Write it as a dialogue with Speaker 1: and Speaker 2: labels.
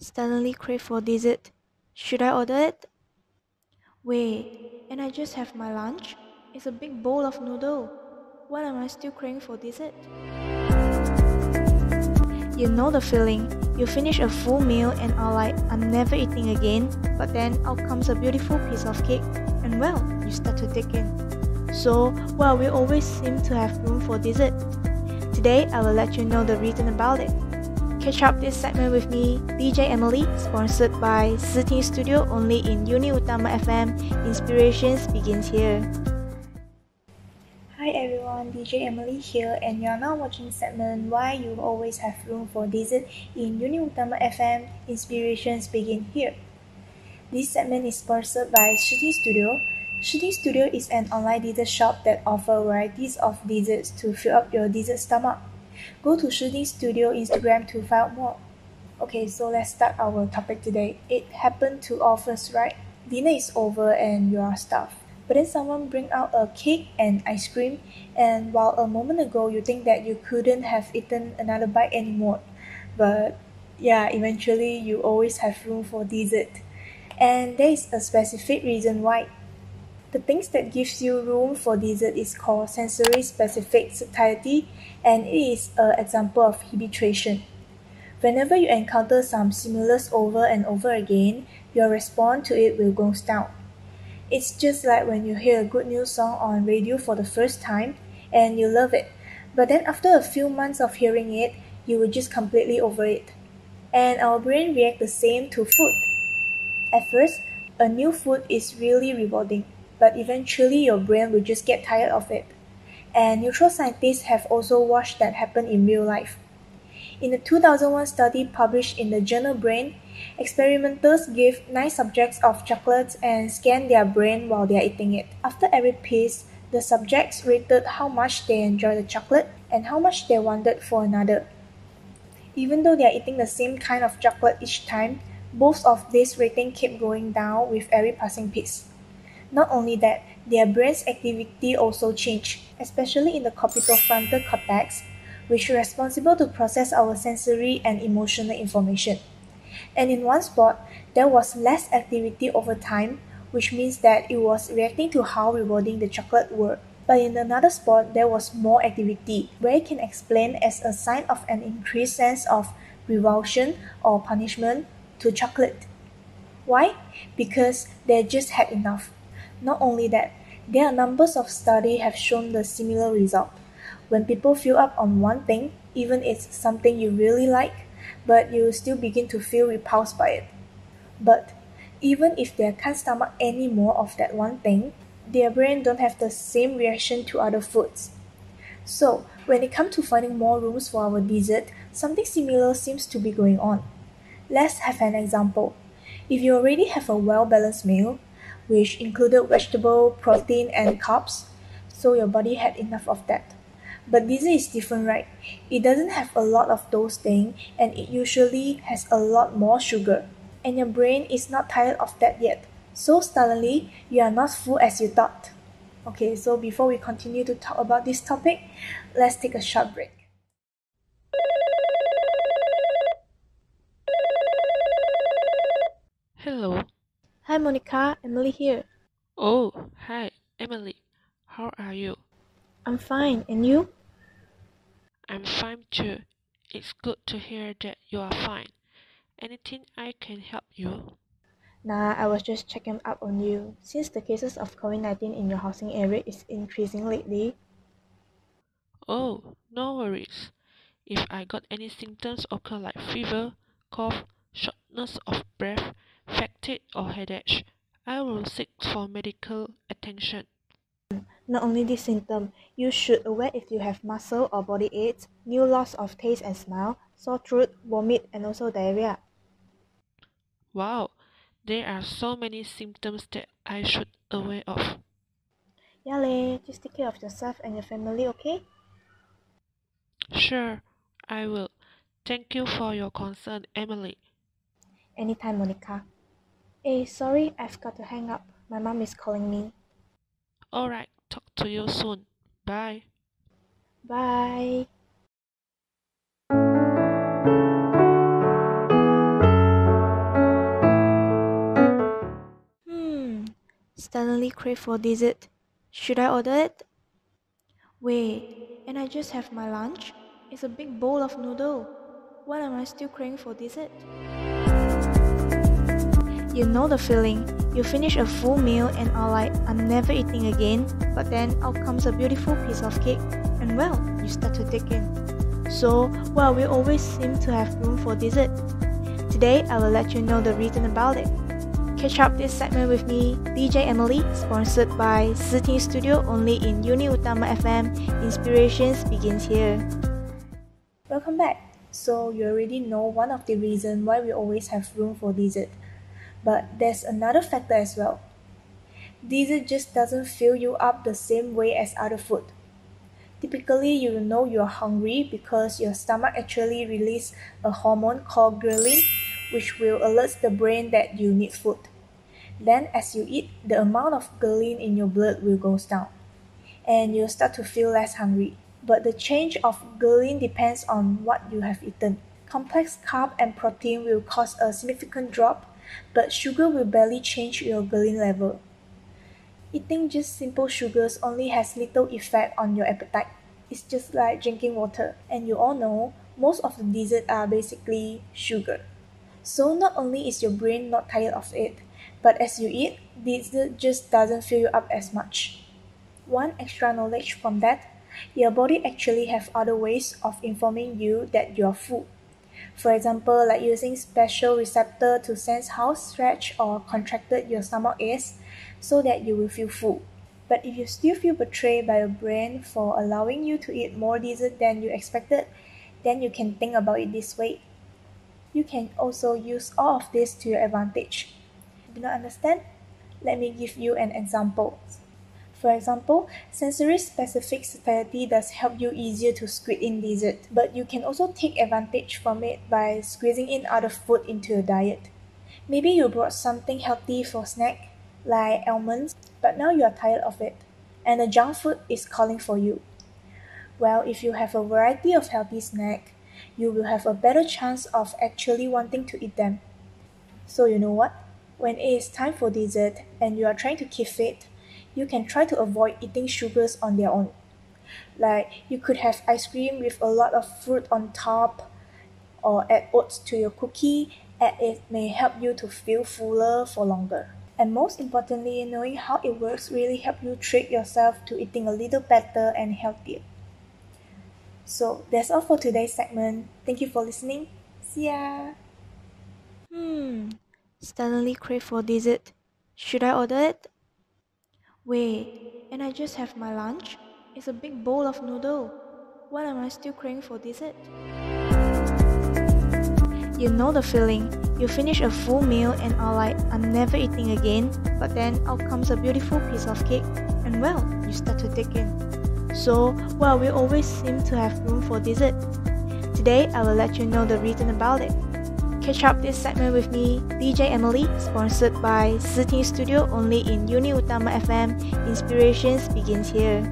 Speaker 1: Suddenly crave for dessert. Should I order it? Wait, and I just have my lunch? It's a big bowl of noodle. Why am I still craving for dessert? You know the feeling. You finish a full meal and are like, I'm never eating again, but then out comes a beautiful piece of cake, and well, you start to take in. So, well, we always seem to have room for dessert. Today, I will let you know the reason about it. Catch up this segment with me, DJ Emily, sponsored by Sitting Studio only in UniUtama FM. Inspirations begins here. Hi everyone, DJ Emily here, and you are now watching segment Why You Always Have Room for Dessert in UniUtama FM. Inspirations begin here. This segment is sponsored by Sitting Studio. Sitting Studio is an online dessert shop that offers varieties of desserts to fill up your dessert stomach. Go to Shooting Studio Instagram to find out more. Okay, so let's start our topic today. It happened to all of us, right? Dinner is over and you are starved. But then someone bring out a cake and ice cream, and while a moment ago you think that you couldn't have eaten another bite anymore, but yeah, eventually you always have room for dessert. And there is a specific reason why. The things that gives you room for dessert is called sensory specific satiety, and it is an example of habituation. Whenever you encounter some stimulus over and over again, your response to it will go down. It's just like when you hear a good news song on radio for the first time and you love it, but then after a few months of hearing it, you will just completely over it. And our brain react the same to food. At first, a new food is really rewarding, but eventually your brain will just get tired of it. And neuroscientists have also watched that happen in real life. In a 2001 study published in the journal Brain, experimenters gave 9 subjects of chocolates and scanned their brain while they are eating it. After every piece, the subjects rated how much they enjoyed the chocolate and how much they wanted for another. Even though they are eating the same kind of chocolate each time, both of these ratings kept going down with every passing piece. Not only that, their brain's activity also changed, especially in the campitofrontal cortex, which is responsible to process our sensory and emotional information. And in one spot, there was less activity over time, which means that it was reacting to how rewarding the chocolate were. But in another spot, there was more activity, where it can explain as a sign of an increased sense of revulsion or punishment to chocolate. Why? Because they just had enough. Not only that, there are numbers of studies have shown the similar result. When people fill up on one thing, even if it's something you really like, but you still begin to feel repulsed by it. But even if they can't stomach any more of that one thing, their brain don't have the same reaction to other foods. So, when it comes to finding more rooms for our dessert, something similar seems to be going on. Let's have an example. If you already have a well-balanced meal, which included vegetable, protein, and carbs, so your body had enough of that. But dessert is different, right? It doesn't have a lot of those things, and it usually has a lot more sugar. And your brain is not tired of that yet. So suddenly, you are not full as you thought. Okay, so before we continue to talk about this topic, let's take a short break.
Speaker 2: Hello.
Speaker 1: Hi Monica, Emily here.
Speaker 2: Oh, hi, Emily. How are you?
Speaker 1: I'm fine, and you?
Speaker 2: I'm fine too. It's good to hear that you are fine. Anything I can help you?
Speaker 1: Nah, I was just checking up on you. Since the cases of COVID-19 in your housing area is increasing lately,
Speaker 2: Oh, no worries. If I got any symptoms occur like fever, cough, shortness of breath, fatigue or headache, I will seek for medical attention.
Speaker 1: not only this symptom, you should aware if you have muscle or body aches, new loss of taste and smell, sore throat, vomit, and also diarrhea.
Speaker 2: Wow, there are so many symptoms that I should aware of.
Speaker 1: Yale, just take care of yourself and your family, okay?
Speaker 2: Sure, I will. Thank you for your concern, Emily.
Speaker 1: Anytime, Monica. Hey, sorry, I've got to hang up. My mom is calling me.
Speaker 2: Alright, talk to you soon. Bye.
Speaker 1: Bye. suddenly crave for dessert. Should I order it? Wait, and I just have my lunch? It's a big bowl of noodle. Why am I still craving for dessert? You know the feeling. You finish a full meal and are like, I'm never eating again, but then out comes a beautiful piece of cake, and well, you start to dig in. So, well, we always seem to have room for dessert. Today, I will let you know the reason about it. Catch up this segment with me, DJ Emily, sponsored by Sitting Studio only in UniUtama FM. Inspirations begins here. Welcome back. So you already know one of the reasons why we always have room for dessert. But there's another factor as well. Dessert just doesn't fill you up the same way as other food. Typically, you will know you're hungry because your stomach actually releases a hormone called ghrelin, which will alert the brain that you need food. Then as you eat, the amount of ghrelin in your blood will go down, and you'll start to feel less hungry. But the change of ghrelin depends on what you have eaten. Complex carb and protein will cause a significant drop, but sugar will barely change your ghrelin level. Eating just simple sugars only has little effect on your appetite. It's just like drinking water. And you all know, most of the desserts are basically sugar. So not only is your brain not tired of it, but as you eat, dessert just doesn't fill you up as much. One extra knowledge from that, your body actually have other ways of informing you that you're full. For example, like using special receptor to sense how stretched or contracted your stomach is so that you will feel full. But if you still feel betrayed by your brain for allowing you to eat more dessert than you expected, then you can think about it this way. You can also use all of this to your advantage. Do not understand? Let me give you an example. For example, sensory-specific satiety does help you easier to squeeze in dessert, but you can also take advantage from it by squeezing in other food into your diet. Maybe you brought something healthy for snack, like almonds, but now you are tired of it, and the junk food is calling for you. Well, if you have a variety of healthy snacks, you will have a better chance of actually wanting to eat them. So you know what? When it is time for dessert and you are trying to keep fit, you can try to avoid eating sugars on their own. Like you could have ice cream with a lot of fruit on top, or add oats to your cookie, and it may help you to feel fuller for longer. And most importantly, knowing how it works really helps you trick yourself to eating a little better and healthier. So that's all for today's segment. Thank you for listening. See ya! Suddenly crave for dessert. Should I order it? Wait, and I just have my lunch? It's a big bowl of noodle. Why am I still craving for dessert? You know the feeling. You finish a full meal and are like, I'm never eating again, but then out comes a beautiful piece of cake, and well, you start to dig in. So, well, we always seem to have room for dessert. Today, I will let you know the reason about it. Catch up this segment with me, DJ Emily, sponsored by Sitting Studio only in UniUtama FM. Inspirations begins here.